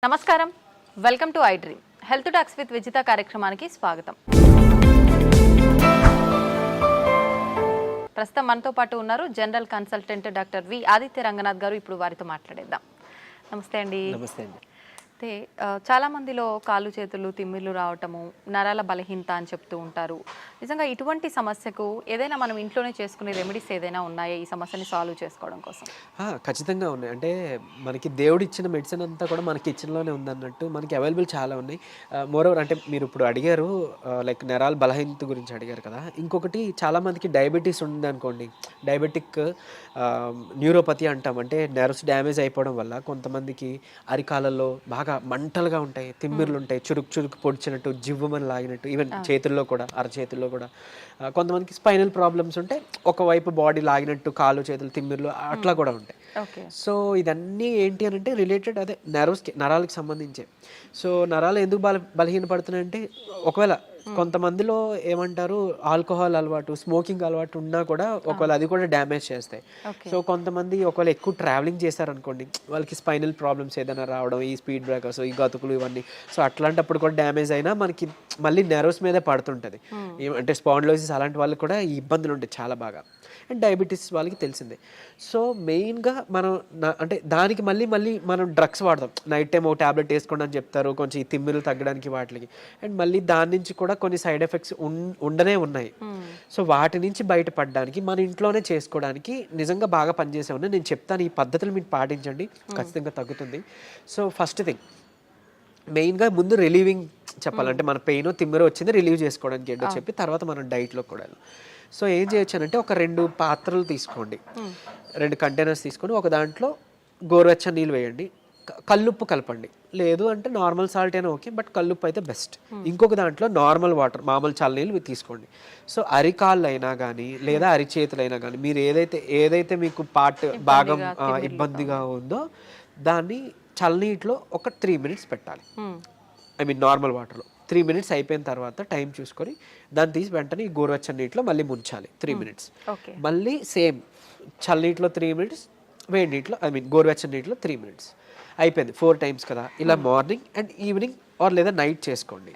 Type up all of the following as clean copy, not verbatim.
నమస్కారం, welcome to I dream health talks with Vijitha కార్యక్రమానికి స్వాగతం. ప్రస్తుతం మనతో పాటు ఉన్నారు general consultant doctor V Aditya Ranganath గారు. ఇప్పుడు వారితో మాట్లాడేద్దాం. నమస్తే అండి. నమస్తే అండి. అయితే చాలా మందిలో కాళ్ళు చేతులు తిమ్మిర్లు రావటము, నరాల బలహీనత అని చెప్తూ ఉంటారు. నిజంగా ఇటువంటి సమస్యకు ఏదైనా మనం ఇంట్లోనే చేసుకునే రెమెడీస్ ఏదైనా ఉన్నాయా ఈ సమస్యని సాల్వ్ చేసుకోవడం కోసం? ఖచ్చితంగా ఉన్నాయి. అంటే మనకి దేవుడు ఇచ్చిన మెడిసిన్ అంతా కూడా మనకి కిచెన్లోనే ఉందన్నట్టు మనకి అవైలబుల్ చాలా ఉన్నాయి. మోరోవర్ అంటే మీరు ఇప్పుడు అడిగారు లైక్ నరాల బలహీనత గురించి అడిగారు కదా. ఇంకొకటి చాలామందికి డయాబెటీస్ ఉంది అనుకోండి. డయాబెటిక్ న్యూరోపతి అంటాం. అంటే నర్వ్స్ డ్యామేజ్ అయిపోవడం వల్ల కొంతమందికి అరికాలలో బాగా మంటలుగా ఉంటాయి, తిమ్మిర్లు ఉంటాయి, చురుకు చురుకు పొడిచినట్టు, జివ్వమని లాగినట్టు, ఈవెన్ చేతుల్లో కూడా అరచేతుల్లో కూడా. కొంతమందికి స్పైనల్ ప్రాబ్లమ్స్ ఉంటాయి, ఒకవైపు బాడీ లాగినట్టు కాళ్ళు చేతులు తిమ్మిర్లు అట్లా కూడా ఉంటాయి. సో ఇదన్నీ ఏంటి అని అంటే రిలేటెడ్ అదే నరాలకి సంబంధించే. సో నరాలు ఎందుకు బలహీనపడుతున్నాయంటే ఒకవేళ కొంతమందిలో ఏమంటారు ఆల్కహాల్ అలవాటు, స్మోకింగ్ అలవాటు ఉన్నా కూడా ఒకవేళ అది కూడా డ్యామేజ్ చేస్తాయి. సో కొంతమంది ఒకవేళ ఎక్కువ ట్రావెలింగ్ చేశారనుకోండి, వాళ్ళకి స్పైనల్ ప్రాబ్లమ్స్ ఏదైనా రావడం, ఈ స్పీడ్ బ్రేకర్స్, ఈ గతుకులు ఇవన్నీ. సో అట్లాంటప్పుడు కూడా డ్యామేజ్ అయినా మనకి మళ్ళీ నెర్వ్స్ మీదే పడుతుంటుంది. అంటే స్పాండిలోసిస్ అలాంటి వాళ్ళకి కూడా ఈ ఇబ్బందులు ఉంటాయి చాలా బాగా. అండ్ డయాబెటీస్ వాళ్ళకి తెలిసిందే. సో మెయిన్గా మనం అంటే దానికి మళ్ళీ మనం డ్రగ్స్ వాడతాం. నైట్ టైం ఒక ట్యాబ్లెట్ వేసుకోండి అని చెప్తారు, కొంచెం ఈ తిమ్మిర్లు తగ్గడానికి వాటికి. అండ్ మళ్ళీ దాని నుంచి కూడా కొన్ని సైడ్ ఎఫెక్ట్స్ ఉండనే ఉన్నాయి. సో వాటి నుంచి బయటపడడానికి మన ఇంట్లోనే చేసుకోవడానికి నిజంగా బాగా పనిచేసే ఉన్నాయి. నేను చెప్తాను, ఈ పద్ధతులు మీరు పాటించండి, ఖచ్చితంగా తగ్గుతుంది. సో ఫస్ట్ థింగ్ మెయిన్గా ముందు రిలీవింగ్ చెప్పాలంటే మన పెయిన్ తిమ్మిరో వచ్చింది రిలీవ్ చేసుకోవడానికి ఏంటో చెప్పి తర్వాత మనం డైట్లో కూడా. సో ఏం చేయొచ్చు అంటే ఒక 2 పాత్రలు తీసుకోండి, 2 కంటైనర్స్ తీసుకొని ఒక దాంట్లో గోరువెచ్చని నీళ్ళు వేయండి, కల్లుప్పు కలపండి. లేదు అంటే నార్మల్ సాల్ట్ అయినా ఓకే, బట్ కల్లుప్పు అయితే బెస్ట్. ఇంకొక దాంట్లో నార్మల్ వాటర్, మామూలు చల్లనీళ్ళు తీసుకోండి. సో అరికాళ్ళు అయినా కానీ లేదా అరిచేతులైనా కానీ మీరు ఏదైతే మీకు భాగం ఇబ్బందిగా ఉందో దాన్ని చల్లనీటిలో ఒక 3 minutes పెట్టాలి. ఐ మీన్ నార్మల్ వాటర్లో 3 minutes అయిపోయిన తర్వాత టైం చూసుకొని దాన్ని తీసి వెంటనే ఈ గోరువెచ్చని నీటిలో మళ్ళీ ముంచాలి 3 minutes. మళ్ళీ సేమ్ చల్లనీటిలో 3 minutes, వేడి నీటిలో ఐ మీన్ గోరువెచ్చని నీటిలో 3 minutes. అయిపోయింది 4 times కదా. ఇలా మార్నింగ్ అండ్ ఈవినింగ్ ఆర్ లేదా నైట్ చేసుకోండి.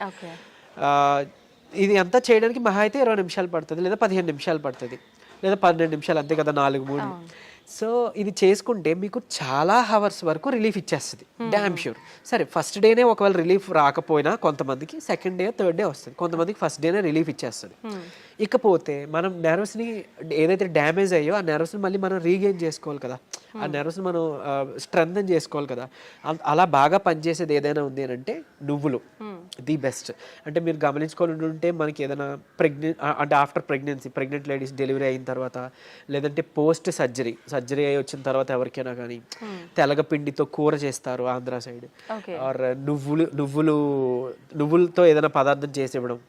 ఇది అంతా చేయడానికి మహా అయితే 20 నిమిషాలు పడుతుంది, లేదా 15 నిమిషాలు పడుతుంది, లేదా 12 నిమిషాలు, అంతే కదా, 4-3. సో ఇది చేసుకుంటే మీకు చాలా హవర్స్ వరకు రిలీఫ్ ఇచ్చేస్తుంది, డ్యామ్ ష్యూర్. సరే ఫస్ట్ డేనే ఒకవేళ రిలీఫ్ రాకపోయినా కొంతమందికి సెకండ్ డే థర్డ్ డే వస్తుంది, కొంతమందికి ఫస్ట్ డేనే రిలీఫ్ ఇచ్చేస్తుంది. ఇకపోతే మనం నెర్వ్స్ని ఏదైతే డ్యామేజ్ అయ్యో ఆ నెర్వ్స్ని మళ్ళీ మనం రీగెయిన్ చేసుకోవాలి కదా, ఆ నెర్వ్స్ని మనం స్ట్రెంథన్ చేసుకోవాలి కదా. అలా బాగా పనిచేసేది ఏదైనా ఉంది అని అంటే నువ్వులు ది బెస్ట్. అంటే మీరు గమనించుకొని ఉంటే మనకి ఏదైనా అంటే ఆఫ్టర్ ప్రెగ్నెంట్ లేడీస్ డెలివరీ అయిన తర్వాత, లేదంటే పోస్ట్ సర్జరీ అయి వచ్చిన తర్వాత ఎవరికైనా కానీ తెలగపిండితో కూర చేస్తారు ఆంధ్ర సైడ్, ఆర్ నువ్వులతో ఏదైనా పదార్థం చేసి ఇవ్వడం,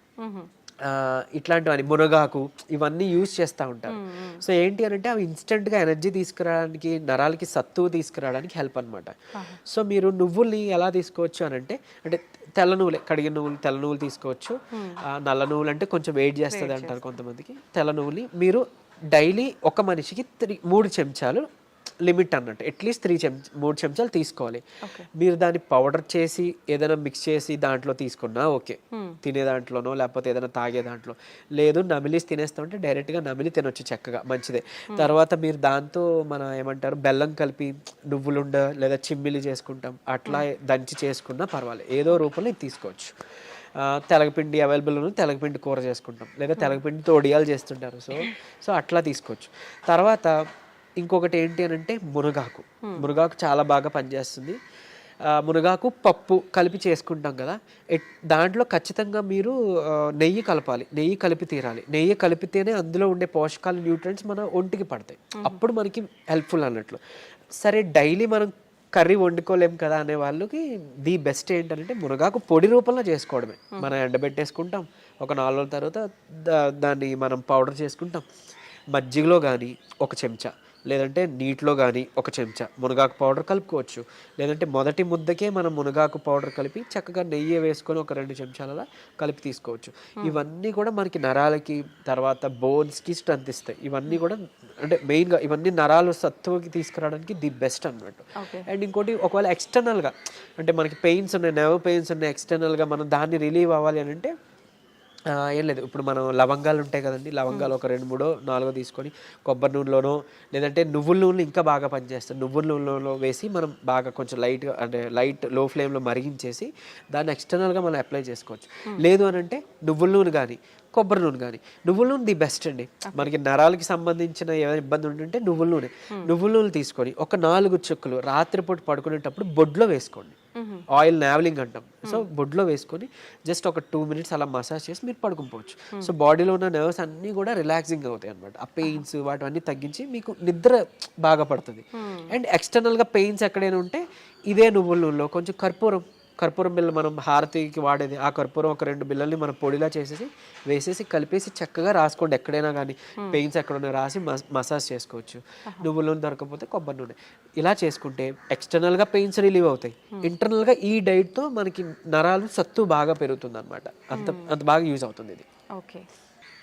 ఇట్లాంటివన్నీ మునగాకు ఇవన్నీ యూజ్ చేస్తూ ఉంటారు. సో ఏంటి అని అంటే అవి ఇన్స్టెంట్గా ఎనర్జీ తీసుకురావడానికి, నరాలకి సత్తువు తీసుకురావడానికి హెల్ప్ అనమాట. సో మీరు నువ్వుల్ని ఎలా తీసుకోవచ్చు అని అంటే తెల్ల నువ్వులే, కడిగిన నువ్వులు, తెల్ల నువ్వులు తీసుకోవచ్చు. నల్ల నువ్వులు అంటే కొంచెం వెయిట్ చేస్తుంది అంటారు కొంతమందికి. తెల్ల నువ్వుని మీరు డైలీ ఒక మనిషికి 3 చెంచాలు లిమిట్ అన్నట్టు, అట్లీస్ట్ 3 చెంచాలు తీసుకోవాలి. మీరు దాన్ని పౌడర్ చేసి ఏదైనా మిక్స్ చేసి దాంట్లో తీసుకున్నా ఓకే, తినే దాంట్లోనో లేకపోతే ఏదైనా తాగే దాంట్లో. లేదు నమిలి తినేస్తామంటే డైరెక్ట్గా నమిలి తినొచ్చు, చక్కగా మంచిదే. తర్వాత మీరు దాంతో మన ఏమంటారు బెల్లం కలిపి నువ్వులుండ లేదా చిమ్మిలి చేసుకుంటాం, అట్లా దంచి చేసుకున్నా పర్వాలేదు, ఏదో రూపంలో ఇది తీసుకోవచ్చు. తెలగపిండి అవైలబుల్ ఉంది, తెలగపిండి కూర చేసుకుంటాం, లేదా తెలగపిండితో ఒడియాలు చేస్తుంటారు. సో అట్లా తీసుకోవచ్చు. తర్వాత ఇంకొకటి ఏంటి అని అంటే మునగాకు చాలా బాగా పనిచేస్తుంది. మునగాకు పప్పు కలిపి చేసుకుంటాం కదా, దాంట్లో ఖచ్చితంగా మీరు నెయ్యి కలపాలి, నెయ్యి కలిపి తీరాలి. నెయ్యి కలిపితేనే అందులో ఉండే పోషకాలు, న్యూట్రియంట్స్ మన ఒంటికి పడతాయి, అప్పుడు మనకి హెల్ప్ఫుల్ అన్నట్లు. సరే డైలీ మనం కర్రీ వండుకోలేం కదా అనే వాళ్ళకి ది బెస్ట్ ఏంటంటే మునగాకు పొడి రూపంలో చేసుకోవడమే. మనం ఎండబెట్టేసుకుంటాం, ఒక 4 రోజుల తర్వాత దాన్ని మనం పౌడర్ చేసుకుంటాం. మజ్జిగలో కానీ 1 చెంచా, లేదంటే నీటిలో కానీ ఒక చెంచా మునగాకు పౌడర్ కలుపుకోవచ్చు. లేదంటే మొదటి ముద్దకే మనం మునగాకు పౌడర్ కలిపి చక్కగా నెయ్యి వేసుకొని ఒక 2 చెంచాలలా కలిపి తీసుకోవచ్చు. ఇవన్నీ కూడా మనకి నరాలకి తర్వాత బోన్స్కి స్ట్రెంత్ ఇస్తాయి. ఇవన్నీ కూడా అంటే మెయిన్గా ఇవన్నీ నరాలు సత్తువకి తీసుకురావడానికి ది బెస్ట్ అన్నమాట. అండ్ ఇంకోటి ఒకవేళ ఎక్స్టర్నల్గా అంటే మనకి పెయిన్స్ ఉన్నాయి, నెర్వ్ పెయిన్స్ ఉన్నాయి, ఎక్స్టర్నల్గా మనం దాన్ని రిలీవ్ అవ్వాలి అని అంటే ఏం లేదు. ఇప్పుడు మనం లవంగాలు ఉంటాయి కదండి, లవంగాలు ఒక 2, 3, 4 తీసుకొని కొబ్బరి నూనెలోనో లేదంటే నువ్వుల నూనె ఇంకా బాగా పనిచేస్తుంది. నువ్వుల నూనెలో వేసి మనం బాగా కొంచెం లైట్గా అంటే లైట్ లో ఫ్లేమ్లో మరిగించేసి దాన్ని ఎక్స్టర్నల్గా మనం అప్లై చేసుకోవచ్చు. లేదు అని అంటే నువ్వుల నూనె కానీ కొబ్బరి నూనె కానీ, నువ్వుల నూనె ది బెస్ట్ అండి. మనకి నరాలకి సంబంధించిన ఏమైనా ఇబ్బంది ఉంటుంటే నువ్వుల నూనె తీసుకొని ఒక 4 చుక్కలు రాత్రిపూట పడుకునేటప్పుడు బొడ్లో వేసుకోండి. ఆయిల్ నావలింగ్ అంటాం. సో బొడ్లో వేసుకొని జస్ట్ ఒక 2 మినిట్స్ అలా మసాజ్ చేసి మీరు పడుకోవచ్చు. సో బాడీలో ఉన్న నర్వ్స్ అన్నీ కూడా రిలాక్సింగ్ అవుతాయి అనమాట. ఆ పెయిన్స్ వాటివన్నీ తగ్గించి మీకు నిద్ర బాగా పడుతుంది. అండ్ ఎక్స్టర్నల్గా పెయిన్స్ ఎక్కడైనా ఉంటే ఇదే నువ్వుల నూనెలో కొంచెం కర్పూరం బిళ్ళ మనం హారతికి వాడేది, ఆ కర్పూరం ఒక 2 బిళ్ళల్ని మనం పొడిలా చేసేసి వేసేసి కలిపేసి చక్కగా రాసుకోండి. ఎక్కడైనా కానీ పెయిన్స్ ఎక్కడైనా రాసి మసాజ్ చేసుకోవచ్చు. నువ్వుల నూనె దొరకకపోతే కొబ్బరి నూనె ఇలా చేసుకుంటే ఎక్స్టర్నల్గా పెయిన్స్ రిలీవ్ అవుతాయి. ఇంటర్నల్గా ఈ డైట్తో మనకి నరాలు సత్తు బాగా పెరుగుతుంది అనమాట. అంత బాగా యూజ్ అవుతుంది ఇది. ఓకే.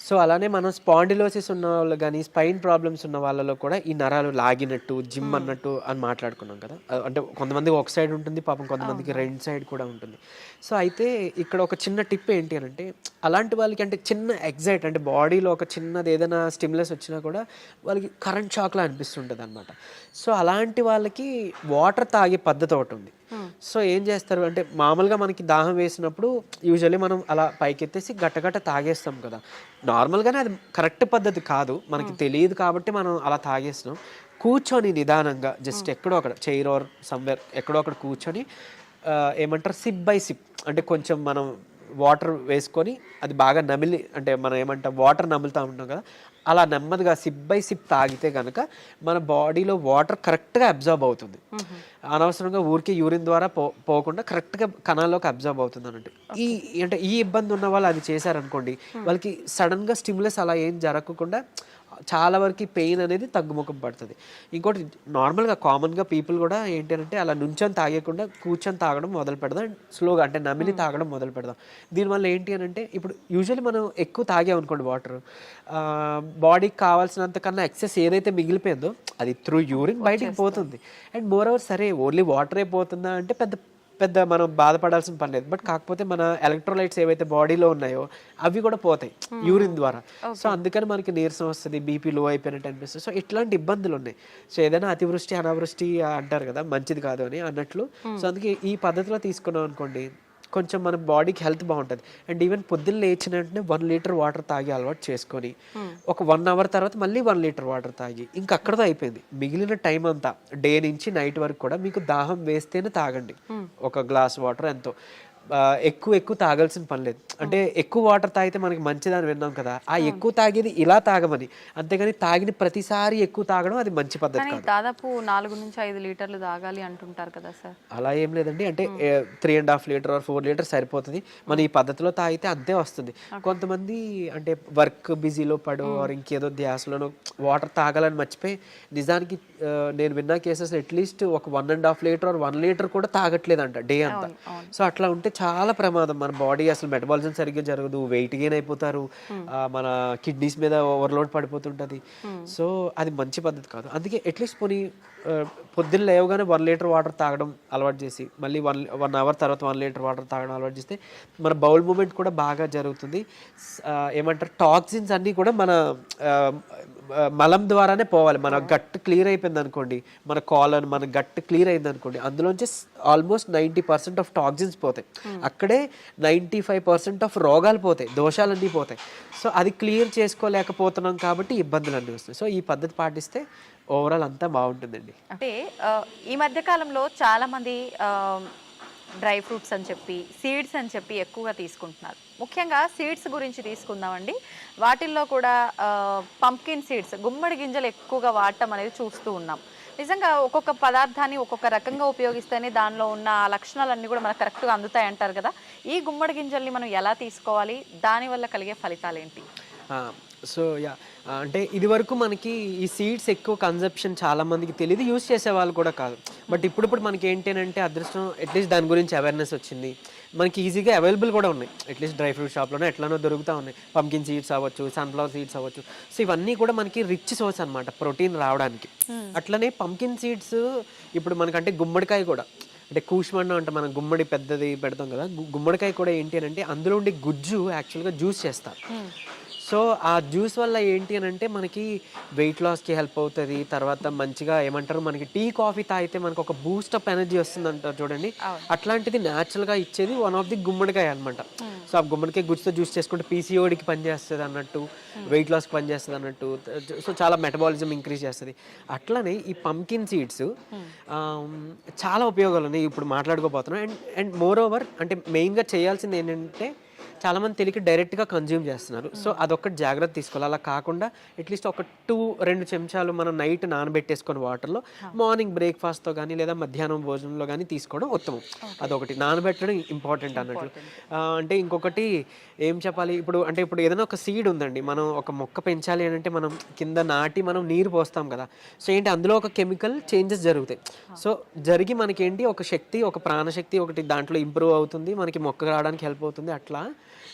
సో అలానే మనం స్పాండిలోసిస్ ఉన్న వాళ్ళు కానీ స్పైన్ ప్రాబ్లమ్స్ ఉన్న వాళ్ళలో కూడా ఈ నరాలు లాగినట్టు జిమ్ అన్నట్టు అని మాట్లాడుకున్నాం కదా. అంటే కొంతమందికి ఒక సైడ్ ఉంటుంది పాపం, కొంతమందికి 2 సైడ్ కూడా ఉంటుంది. సో అయితే ఇక్కడ ఒక చిన్న టిప్ ఏంటి అని అంటే అలాంటి వాళ్ళకి అంటే చిన్న ఎగ్జైట్ అంటే బాడీలో ఒక చిన్నది ఏదైనా స్టిమ్యులస్ వచ్చినా కూడా వాళ్ళకి కరెంట్ షాక్లా అనిపిస్తుంటుంది అనమాట. సో అలాంటి వాళ్ళకి వాటర్ తాగే పద్ధతి ఒకటి ఉంది. సో ఏం చేస్తారు అంటే మామూలుగా మనకి దాహం వేసినప్పుడు యూజువల్లీ మనం అలా పైకెత్తేసి గట్టగట్ట తాగేస్తాం కదా. నార్మల్గానే అది కరెక్ట్ పద్ధతి కాదు, మనకి తెలియదు కాబట్టి మనం అలా తాగేస్తున్నాం. కూర్చొని నిదానంగా జస్ట్ ఎక్కడో అక్కడ చైర్ ఆర్ సమ్వేర్ ఎక్కడో అక్కడ కూర్చొని ఏమంటారు సిప్ బై సిప్ అంటే కొంచెం మనం వాటర్ వేసుకొని అది బాగా నమిలి అంటే మనం ఏమంటాం వాటర్ నములుతూ ఉంటాం కదా, అలా నెమ్మదిగా సిప్ బై సిప్ తాగితే కనుక మన బాడీలో వాటర్ కరెక్ట్గా అబ్జర్బ్ అవుతుంది. అనవసరంగా ఊరికి యూరిన్ ద్వారా పోకుండా కరెక్ట్గా కణాల్లోకి అబ్జర్బ్ అవుతుంది అన్నట్టు. ఈ ఇబ్బంది ఉన్న వాళ్ళు అది చేశారనుకోండి, వాళ్ళకి సడన్గా స్టిమ్యులస్ అలా ఏం జరగకుండా చాలా వరకు పెయిన్ అనేది తగ్గుముఖం పడుతుంది. ఇంకోటి నార్మల్గా కామన్గా పీపుల్ కూడా ఏంటంటే అలా నుంచొని తాగకుండా కూర్చొని తాగడం మొదలు పెడదాం, స్లోగా అంటే నమిలి తాగడం మొదలు పెడదాం. దీనివల్ల ఏంటి అని అంటే ఇప్పుడు యూజువల్లీ మనం ఎక్కువ తాగామనుకోండి వాటర్, బాడీకి కావాల్సినంత కన్నా ఎక్సెస్ ఏదైతే మిగిలిపోయిందో అది త్రూ యూరిన్ బయటికి పోతుంది. అండ్ మోర్ ఓవర్ సరే ఓన్లీ వాటరే పోతుందా అంటే పెద్ద మనం బాధపడాల్సిన పని లేదు. బట్ కాకపోతే మన ఎలక్ట్రోలైట్స్ ఏవైతే బాడీలో ఉన్నాయో అవి కూడా పోతాయి యూరిన్ ద్వారా. సో అందుకని మనకి నీరసం వస్తుంది, బీపీ లో అయిపోయినట్టు అనిపిస్తుంది. సో ఇట్లాంటి ఇబ్బందులు ఉన్నాయి. సో ఏదైనా అతివృష్టి అనావృష్టి అంటారు కదా, మంచిది కాదు అని అన్నట్లు. సో అందుకే ఈ పద్ధతిలో తీసుకున్నాం అనుకోండి కొంచెం మన బాడీకి హెల్త్ బాగుంటుంది. అండ్ ఈవెన్ పొద్దున్న లేచిన వెంటనే 1 లీటర్ వాటర్ తాగి అలవాటు చేసుకొని ఒక 1 అవర్ తర్వాత మళ్ళీ 1 లీటర్ వాటర్ తాగి ఇంకా అక్కడతో అయిపోయింది. మిగిలిన టైం అంతా డే నుంచి నైట్ వరకు కూడా మీకు దాహం వేస్తేనే తాగండి. ఒక గ్లాస్ వాటర్ ఎంతో, ఎక్కువ తాగాల్సిన పని లేదు. అంటే ఎక్కువ వాటర్ తాగితే మనకి మంచిదని విన్నాం కదా, ఆ ఎక్కువ తాగేది ఇలా తాగమని, అంతేగాని తాగిన ప్రతిసారి ఎక్కువ తాగడం అది మంచి పద్ధతి కాదు. దాదాపు 4 నుంచి 5 లీటర్లు తాగాలి అంటుంటారు కదా సార్. అలా ఏం లేదండి, అంటే 3.5 లీటర్ ఆర్ 4 లీటర్ సరిపోతుంది. మన ఈ పద్ధతిలో తాగితే అంతే వస్తుంది. కొంతమంది అంటే వర్క్ బిజీలో పడో ఇంకేదో ధ్యాసలోనో వాటర్ తాగాలని మర్చిపోయి నిజానికి నేను విన్న కేసెస్ అట్లీస్ట్ ఒక 1.5 లీటర్ ఆర్ 1 లీటర్ కూడా తాగట్లేదంట డే అంతా. సో అట్లా ఉంటే చాలా ప్రమాదం. మన బాడీ అసలు మెటబాలిజం సరిగ్గా జరగదు, వెయిట్ గెయిన్ అయిపోతారు, మన కిడ్నీస్ మీద ఓవర్లోడ్ పడిపోతుంటుంది. సో అది మంచి పద్ధతి కాదు. అందుకే అట్లీస్ట్ పోనీ పొద్దున్న లేవగానే 1 లీటర్ వాటర్ తాగడం అలవాటు చేసి మళ్ళీ 1 అవర్ తర్వాత 1 లీటర్ వాటర్ తాగడం అలవాటు చేస్తే మన బౌల్ మూమెంట్ కూడా బాగా జరుగుతుంది. ఏమంటారు టాక్సిన్స్ అన్నీ కూడా మన మలం ద్వారానే పోవాలి. మన గట్ క్లియర్ అయిపోయింది అనుకోండి, మన కాలన్ మన గట్ క్లియర్ అయింది అనుకోండి, అందులోంచి ఆల్మోస్ట్ 90% ఆఫ్ టాక్సిన్స్ పోతాయి. అక్కడే 95% ఆఫ్ రోగాలు పోతాయి, దోషాలన్నీ పోతాయి. సో అది క్లియర్ చేసుకోలేకపోతున్నాం కాబట్టి ఇబ్బందులు అన్నీ వస్తాయి. సో ఈ పద్ధతి పాటిస్తే ఓవరాల్ అంతా బాగుంటుందండి. అంటే ఈ మధ్య కాలంలో చాలా మంది డ్రై ఫ్రూట్స్ అని చెప్పి సీడ్స్ అని చెప్పి ఎక్కువగా తీసుకుంటున్నారు. ముఖ్యంగా సీడ్స్ గురించి తీసుకుందామండి. వాటిల్లో కూడా పంప్కిన్ సీడ్స్, గుమ్మడి గింజలు ఎక్కువగా వాడటం అనేది చూస్తూ ఉన్నాం. నిజంగా ఒక్కొక్క పదార్థాన్ని ఒక్కొక్క రకంగా ఉపయోగిస్తేనే దానిలో ఉన్న లక్షణాలన్నీ కూడా మనకు కరెక్ట్గా అందుతాయి అంటారు కదా. ఈ గుమ్మడి గింజల్ని మనం ఎలా తీసుకోవాలి, దానివల్ల కలిగే ఫలితాలు ఏంటి? సో అంటే ఇది వరకు మనకి ఈ సీడ్స్ ఎక్కువ కన్సెప్షన్ చాలా మందికి తెలియదు, యూస్ చేసే వాళ్ళు కూడా కాదు. బట్ ఇప్పుడు మనకి ఏంటి అంటే అదృష్టం, అట్లీస్ట్ దాని గురించి అవేర్నెస్ వచ్చింది. మనకి ఈజీగా అవైలబుల్ కూడా ఉన్నాయి, అట్లీస్ట్ డ్రై ఫ్రూట్ షాప్లోనే ఎట్లానో దొరుకుతూ ఉన్నాయి. పంకిన్ సీడ్స్ అవ్వచ్చు, సన్ఫ్లవర్ సీడ్స్ అవ్వచ్చు. సో ఇవన్నీ కూడా మనకి రిచ్ సోర్స్ అనమాట ప్రోటీన్ రావడానికి. అట్లనే పంకిన్ సీడ్స్ ఇప్పుడు మనకంటే గుమ్మడికాయ కూడా, అంటే కూష్మన్న అంటే మనం గుమ్మడి పెద్దది పెడతాం కదా, గుమ్మడికాయ కూడా ఏంటి అని అంటే అందులో ఉండే గుజ్జు యాక్చువల్గా జ్యూస్ చేస్తారు. సో ఆ జ్యూస్ వల్ల ఏంటి అని అంటే మనకి వెయిట్ లాస్కి హెల్ప్ అవుతుంది. తర్వాత మంచిగా ఏమంటారు, మనకి టీ కాఫీ తాగితే మనకు ఒక బూస్టప్ ఎనర్జీ వస్తుంది అంటారు చూడండి, అట్లాంటిది న్యాచురల్గా ఇచ్చేది వన్ ఆఫ్ ది గుమ్మడికాయ అనమాట. సో ఆ గుమ్మడికాయ గుజ్జుతో జ్యూస్ చేసుకుంటే పీసీఓడికి పనిచేస్తుంది అన్నట్టు, వెయిట్ లాస్కి పనిచేస్తుంది అన్నట్టు. సో చాలా మెటబాలిజం ఇంక్రీజ్ చేస్తుంది. అట్లనే ఈ పంకిన్ సీడ్స్ చాలా ఉపయోగాలు ఉన్నాయి, ఇప్పుడు మాట్లాడుకోబోతున్నాం. అండ్ మోర్ ఓవర్ అంటే మెయిన్గా చేయాల్సింది ఏంటంటే చాలామంది తెలియక డైరెక్ట్గా కన్జ్యూమ్ చేస్తున్నారు. సో అదొక్కటి జాగ్రత్త తీసుకోవాలి. అలా కాకుండా అట్లీస్ట్ ఒక 2 చెంచాలు మనం నైట్ నానబెట్టేసుకొని వాటర్లో మార్నింగ్ బ్రేక్ఫాస్ట్తో కానీ లేదా మధ్యాహ్నం భోజనంలో కానీ తీసుకోవడం ఉత్తమం. అదొకటి, నానబెట్టడం ఇంపార్టెంట్ అన్నట్లు. అంటే ఇంకొకటి ఏం చెప్పాలి, ఇప్పుడు ఏదైనా ఒక సీడ్ ఉందండి, మనం ఒక మొక్క పెంచాలి అని అంటే మనం కింద నాటి మనం నీరు పోస్తాం కదా. సో ఏంటి అందులో ఒక కెమికల్ చేంజెస్ జరుగుతాయి. సో జరిగి మనకేంటి ఒక శక్తి, ఒక ప్రాణశక్తి ఒకటి దాంట్లో ఇంప్రూవ్ అవుతుంది, మనకి మొక్క రావడానికి హెల్ప్ అవుతుంది. అట్లా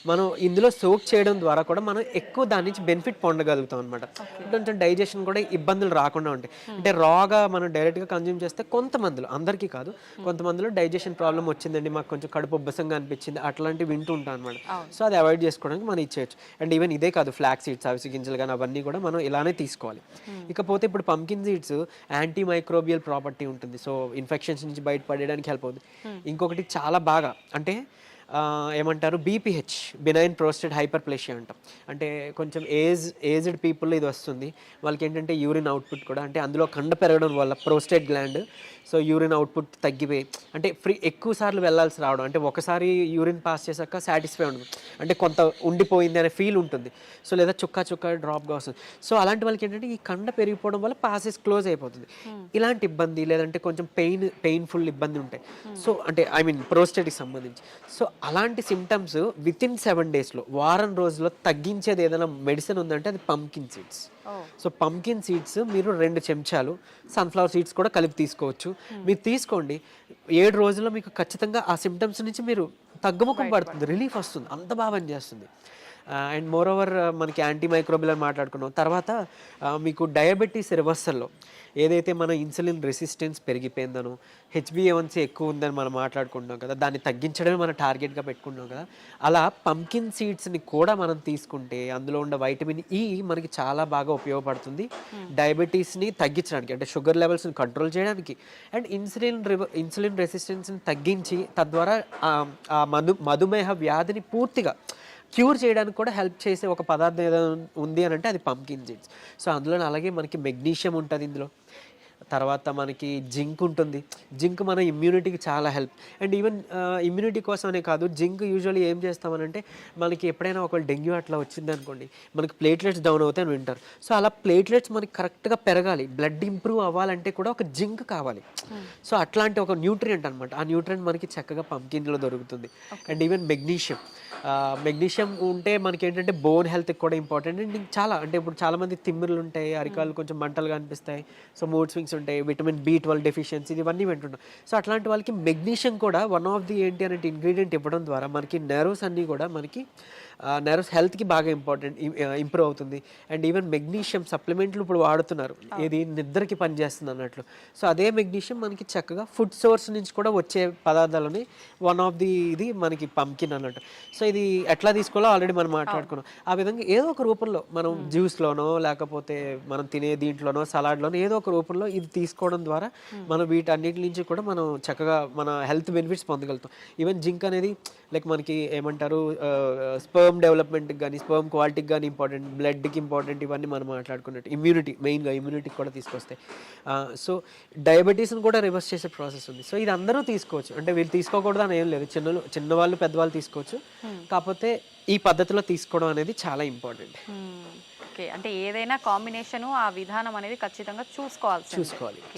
మనం ఇందులో సోక్ చేయడం ద్వారా కూడా మనం ఎక్కువ దాని నుంచి బెనిఫిట్ పొందగలుగుతాం అనమాట. కొంచెం డైజెషన్ కూడా ఇబ్బందులు రాకుండా ఉంటాయి. అంటే రాగా మనం డైరెక్ట్గా కన్జ్యూమ్ చేస్తే కొంతమందిలో, అందరికీ కాదు, కొంతమందిలో డైజెషన్ ప్రాబ్లం వచ్చిందండి, మాకు కొంచెం కడుపు ఉబ్బసంగా అనిపించింది, అట్లాంటివి వింటూ ఉంటాం అనమాట. సో అది అవాయిడ్ చేసుకోవడానికి మనం ఇచ్చేయచ్చు. అండ్ ఈవెన్ ఇదే కాదు, ఫ్లాక్ సీడ్స్, అవిసె గింజలు కానీ అవన్నీ కూడా మనం ఇలానే తీసుకోవాలి. ఇకపోతే ఇప్పుడు pumpkin seeds anti microbial property ఉంటుంది. సో ఇన్ఫెక్షన్స్ నుంచి బయటపడడానికి హెల్ప్ అవుతుంది. ఇంకొకటి చాలా బాగా ఏమంటారు, బీపీహెచ్, బినైన్ ప్రోస్టేట్ హైపర్ప్లేషియా అంటాం. అంటే కొంచెం ఏజ్డ్ పీపుల్ ఇది వస్తుంది. వాళ్ళకి ఏంటంటే యూరిన్ అవుట్పుట్ కూడా, అంటే అందులో కండ పెరగడం వల్ల prostate gland, so urine output తగ్గిపోయి అంటే ఎక్కువ సార్లు వెళ్ళాల్సి రావడం, అంటే ఒకసారి యూరిన్ పాస్ చేశాక సాటిస్ఫై ఉండదు, అంటే కొంత ఉండిపోయింది అనే ఫీల్ ఉంటుంది. సో లేదా చుక్క డ్రాప్గా వస్తుంది. సో అలాంటి వాళ్ళకి ఏంటంటే ఈ కండ పెరిగిపోవడం వల్ల పాసెస్ క్లోజ్ అయిపోతుంది. ఇలాంటి ఇబ్బంది, లేదంటే కొంచెం పెయిన్ఫుల్ ఇబ్బంది ఉంటాయి. సో అంటే ప్రోస్టేట్కి సంబంధించి. సో అలాంటి సిమ్టమ్స్ వితిన్ 7 daysలో, వారం రోజుల్లో తగ్గించేది ఏదైనా మెడిసిన్ ఉందంటే అది pumpkin seeds. So pumpkin seeds మీరు 2 చెంచాలు, సన్ఫ్లవర్ సీడ్స్ కూడా కలిపి తీసుకోవచ్చు. మీరు తీసుకోండి, 7 రోజుల్లో మీకు ఖచ్చితంగా ఆ సిమ్టమ్స్ నుంచి మీరు తగ్గుముఖం పడుతుంది, రిలీఫ్ వస్తుంది, అంత బాగా పనిచేస్తుంది. అండ్ మోర్ ఓవర్ మనకి యాంటీ మైక్రోబియల్ అని మాట్లాడుకున్నాం. తర్వాత మీకు డయాబెటీస్ రివర్సల్లో ఏదైతే మన ఇన్సులిన్ రెసిస్టెన్స్ పెరిగిపోయిందనో, హెచ్బిఏవన్సీ ఎక్కువ ఉందని మనం మాట్లాడుకుంటున్నాం కదా, దాన్ని తగ్గించడమే మన టార్గెట్గా పెట్టుకుంటున్నాం కదా. అలా పంకిన్ సీడ్స్ని కూడా మనం తీసుకుంటే అందులో ఉన్న వైటమిన్ ఈ మనకి చాలా బాగా ఉపయోగపడుతుంది డయాబెటీస్ని తగ్గించడానికి, అంటే షుగర్ లెవెల్స్ని కంట్రోల్ చేయడానికి. అండ్ ఇన్సులిన్ రెసిస్టెన్స్ని తగ్గించి తద్వారా ఆ మధుమేహ వ్యాధిని పూర్తిగా క్యూర్ చేయడానికి కూడా హెల్ప్ చేసే ఒక పదార్థం ఏదైనా ఉంది అని అంటే అది పంకిన్ సీడ్స్. సో అందులో అలాగే మనకి మెగ్నీషియం ఉంటుంది ఇందులో, తర్వాత మనకి జింక్ ఉంటుంది. జింక్ మన ఇమ్యూనిటీకి చాలా హెల్ప్. అండ్ ఈవెన్ ఇమ్యూనిటీ కోసమనే కాదు, జింక్ యూజువల్లీ ఏం చేస్తామనంటే మనకి ఎప్పుడైనా ఒకవేళ డెంగ్యూ అట్లా వచ్చింది అనుకోండి, మనకి ప్లేట్లెట్స్ డౌన్ అవుతాయి అని వింటారు. సో అలా ప్లేట్లెట్స్ మనకి కరెక్ట్గా పెరగాలి, బ్లడ్ ఇంప్రూవ్ అవ్వాలంటే కూడా ఒక జింక్ కావాలి. సో అట్లాంటి ఒక న్యూట్రియంట్ అనమాట. ఆ న్యూట్రియంట్ మనకి చక్కగా పంకిన్లో దొరుకుతుంది. అండ్ ఈవెన్ మెగ్నీషియం ఉంటే మనకి ఏంటంటే బోన్ హెల్త్కి కూడా ఇంపార్టెంట్. అండ్ చాలా అంటే ఇప్పుడు చాలామంది తిమ్మిర్లు ఉంటాయి, అరికాలు కొంచెం మంటలుగా అనిపిస్తాయి, సో మూడ్ స్వింగ్స్ ఉంటాయి, విటమిన్ B12 డెఫిషియన్సీ, ఇవన్నీ వింటున్నాం. సో అట్లాంటి వాళ్ళకి మెగ్నీషియం కూడా వన్ ఆఫ్ ది ఏంటి అంటే ఇంగ్రీడియంట్ ఇవ్వడం ద్వారా మనకి నెర్వ్స్ అన్నీ కూడా మనకి నెర్వ్స్ హెల్త్కి బాగా ఇంప్రూవ్ అవుతుంది. అండ్ ఈవెన్ మెగ్నీషియం సప్లిమెంట్లు ఇప్పుడు వాడుతున్నారు, ఏది నిద్రకి పనిచేస్తుంది అన్నట్లు. సో అదే మెగ్నీషియం మనకి చక్కగా ఫుడ్ సోర్స్ నుంచి కూడా వచ్చే పదార్థాలని వన్ ఆఫ్ ది ఇది మనకి పంకిన్ అన్నట్టు. సో ఇది ఎట్లా తీసుకోవాలో ఆల్రెడీ మనం మాట్లాడుకున్నాం. ఆ విధంగా ఏదో ఒక రూపంలో మనం జ్యూస్లోనో లేకపోతే మనం తినే దీంట్లోనో సలాడ్లోనో ఏదో ఒక రూపంలో ఇది తీసుకోవడం ద్వారా మనం వీటన్నిటి నుంచి కూడా మనం చక్కగా మన హెల్త్ బెనిఫిట్స్ పొందగలుగుతాం. ఈవెన్ జింక్ అనేది లైక్ మనకి ఏమంటారు, స్పర్మ్ డెవలప్మెంట్కి కానీ స్పర్మ్ క్వాలిటీకి కానీ ఇంపార్టెంట్, బ్లడ్కి ఇంపార్టెంట్, ఇవన్నీ మనం మాట్లాడుకున్నట్టు ఇమ్యూనిటీ, మెయిన్గా ఇమ్యూనిటీకి కూడా తీసుకొస్తాయి. సో డయాబెటీస్ని కూడా రివర్స్ చేసే ప్రాసెస్ ఉంది. సో ఇది అందరూ తీసుకోవచ్చు, అంటే వీళ్ళు తీసుకోకూడదు అని ఏం లేదు, చిన్నవాళ్ళు పెద్దవాళ్ళు తీసుకోవచ్చు. కాకపోతే ఈ పద్ధతిలో తీసుకోవడం అనేది చాలా ఇంపార్టెంట్. ఓకే, అంటే ఏదైనా కాంబినేషన్ ఆ విధానం అనేది ఖచ్చితంగా చూసుకోవాలి.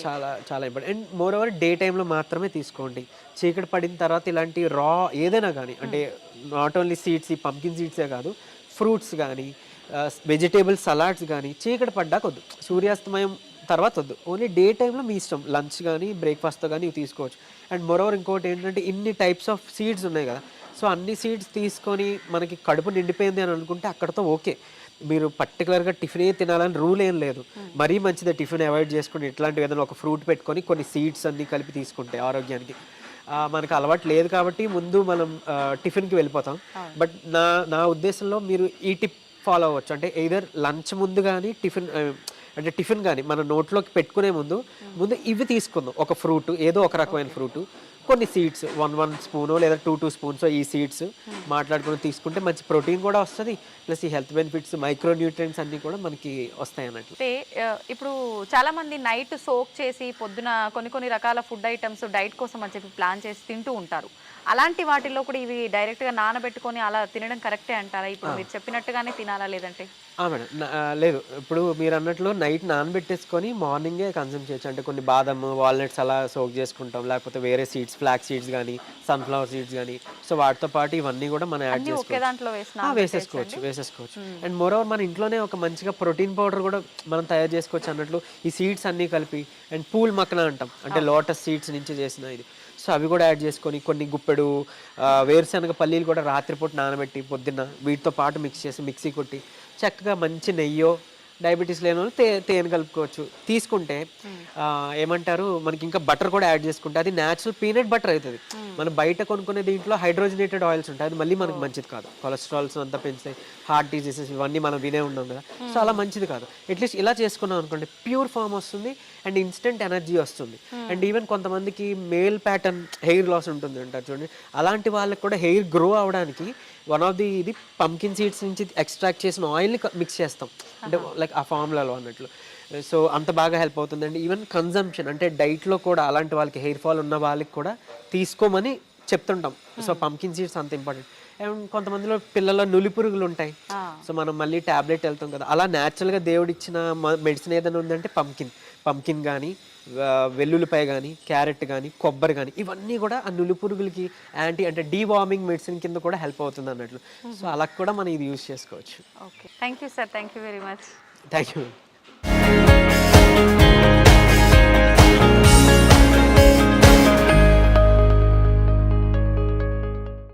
చాలా చాలా important. And more over day టైంలో మాత్రమే తీసుకోండి. చీకటి పడిన తర్వాత ఇలాంటి ఏదైనా కానీ, అంటే నాట్ ఓన్లీ సీడ్స్, ఈ పంకిన్ సీడ్సే కాదు, ఫ్రూట్స్ కానీ వెజిటేబుల్ సలాడ్స్ కానీ చీకటి పడ్డాక వద్దు, సూర్యాస్తమయం తర్వాత వద్దు, ఓన్లీ డే టైంలో మీ ఇష్టం, లంచ్ కానీ బ్రేక్ఫాస్ట్తో కానీ ఇవి తీసుకోవచ్చు. అండ్ మోరోవర్ ఇంకోటి ఏంటంటే ఇన్ని టైప్స్ ఆఫ్ సీడ్స్ ఉన్నాయి కదా, సో అన్ని సీడ్స్ తీసుకొని మనకి కడుపు నిండిపోయింది అని అనుకుంటే అక్కడతో ఓకే. మీరు పర్టికులర్గా టిఫినే తినాలని రూల్ ఏం లేదు. మరీ మంచిదే టిఫిన్ అవాయిడ్ చేసుకుని ఇట్లాంటివి ఏదైనా ఒక ఫ్రూట్ పెట్టుకొని కొన్ని సీడ్స్ అన్నీ కలిపి తీసుకుంటే ఆరోగ్యానికి. మనకు అలవాటు లేదు కాబట్టి ముందు మనం టిఫిన్కి వెళ్ళిపోతాం. బట్ నా ఉద్దేశంలో మీరు ఈ టిప్ ఫాలో అవ్వచ్చు. అంటే ఎయిదర్ లంచ్ ముందు కానీ అంటే టిఫిన్ కానీ మన నోట్లోకి పెట్టుకునే ముందు ఇవి తీసుకుందాం. ఒక ఫ్రూట్, ఏదో ఒక రకమైన ఫ్రూటు, కొన్ని సీడ్స్, 1 స్పూనో లేదా 2 స్పూన్స్ ఈ సీడ్స్ మాట్లాడుకుని తీసుకుంటే మంచి ప్రోటీన్ కూడా వస్తుంది, ప్లస్ ఈ హెల్త్ బెనిఫిట్స్, మైక్రో న్యూట్రియంట్స్ అన్నీ కూడా మనకి వస్తాయి అన్నట్లు. అంటే ఇప్పుడు చాలా మంది నైట్ సోక్ చేసి పొద్దున కొన్ని రకాల ఫుడ్ ఐటమ్స్ డైట్ కోసం అని చెప్పి ప్లాన్ చేసి తింటూ ఉంటారు. అలాంటి వాటిల్లో కూడా ఇవి డైరెక్ట్గా నానబెట్టుకొని అలా తినడం కరెక్టే అంటారా? ఇప్పుడు మీరు చెప్పినట్టుగానే తినాలా లేదంటే? మేడం లేదు, ఇప్పుడు మీరు అన్నట్లు నైట్ నానబెట్టేసుకొని మార్నింగే కన్జ్యూమ్ చేయొచ్చు. అంటే కొన్ని బాదం, వాల్నట్స్ అలా సోక్ చేసుకుంటాం, లేకపోతే వేరే సీడ్స్, ఫ్లాక్ సీడ్స్ కానీ సన్ఫ్లవర్ సీడ్స్ కానీ, సో వాటితో పాటు ఇవన్నీ కూడా మనం యాడ్ వేసేసుకోవచ్చు. అండ్ మోరోవర్ మన ఇంట్లోనే ఒక మంచిగా ప్రోటీన్ పౌడర్ కూడా మనం తయారు చేసుకోవచ్చు అన్నట్లు ఈ సీడ్స్ అన్నీ కలిపి. అండ్ పూల్ మక్కన అంటాం, అంటే లోటస్ సీడ్స్ నుంచి చేసిన ఇది, సో అవి కూడా యాడ్ చేసుకొని కొన్ని గుప్పెడు వేరుశనగ పల్లీలు కూడా రాత్రిపూట నానబెట్టి పొద్దున్న వీటితో పాటు మిక్స్ చేసి మిక్సీ కొట్టి చక్కగా మంచి నెయ్యో, డయాబెటీస్ లేని వాళ్ళు తేనె కలుపుకోవచ్చు. తీసుకుంటే ఏమంటారు, మనకి ఇంకా బటర్ కూడా యాడ్ చేసుకుంటే అది న్యాచురల్ పీనట్ బటర్ అవుతుంది. మనం బయట కొనుక్కునే దీంట్లో హైడ్రోజనేటెడ్ ఆయిల్స్ ఉంటాయి, అది మళ్ళీ మనకి మంచిది కాదు. కొలెస్ట్రాల్స్ అంతా పెంచుతాయి, హార్ట్ డిసీజెస్ ఇవన్నీ మనం వినే ఉన్నాం కదా, సో అలా మంచిది కాదు. అట్లీస్ట్ ఇలా చేసుకున్నాం అనుకోండి, ప్యూర్ ఫామ్ వస్తుంది అండ్ ఇన్స్టెంట్ ఎనర్జీ వస్తుంది. అండ్ ఈవెన్ కొంతమందికి మేల్ ప్యాటర్న్ హెయిర్ లాస్ ఉంటుంది అంటారు చూడండి, అలాంటి వాళ్ళకి కూడా హెయిర్ గ్రో అవడానికి వన్ ఆఫ్ ది ఇది పంకిన్ సీడ్స్ నుంచి ఎక్స్ట్రాక్ట్ చేసిన ఆయిల్ని మిక్స్ చేస్తాం, అంటే లైక్ ఆ ఫార్ములాలో అన్నట్లు. సో అంత బాగా హెల్ప్ అవుతుందండి. ఈవెన్ కన్జంప్షన్ అంటే డైట్లో కూడా అలాంటి వాళ్ళకి హెయిర్ ఫాల్ ఉన్న వాళ్ళకి కూడా తీసుకోమని చెప్తుంటాం. సో పంకిన్ సీడ్స్ అంత ఇంపార్టెంట్. అండ్ కొంతమందిలో పిల్లల్లో నులిపురుగులు ఉంటాయి, సో మనం మళ్ళీ ట్యాబ్లెట్ వెళ్తాం కదా, అలా న్యాచురల్గా దేవుడిచ్చిన మెడిసిన్ ఏదైనా ఉందంటే పంకిన్ కానీ, వెల్లుల్లిపాయ కానీ, క్యారెట్ కానీ, కొబ్బరి కానీ, ఇవన్నీ కూడా ఆ నులిపురుగులకి అంటే డీవార్మింగ్ మెడిసిన్ కింద కూడా హెల్ప్ అవుతుంది అన్నట్లు. సో అలా కూడా మనం ఇది యూజ్ చేసుకోవచ్చు. Okay, thank you sir, thank you very much. Thank you.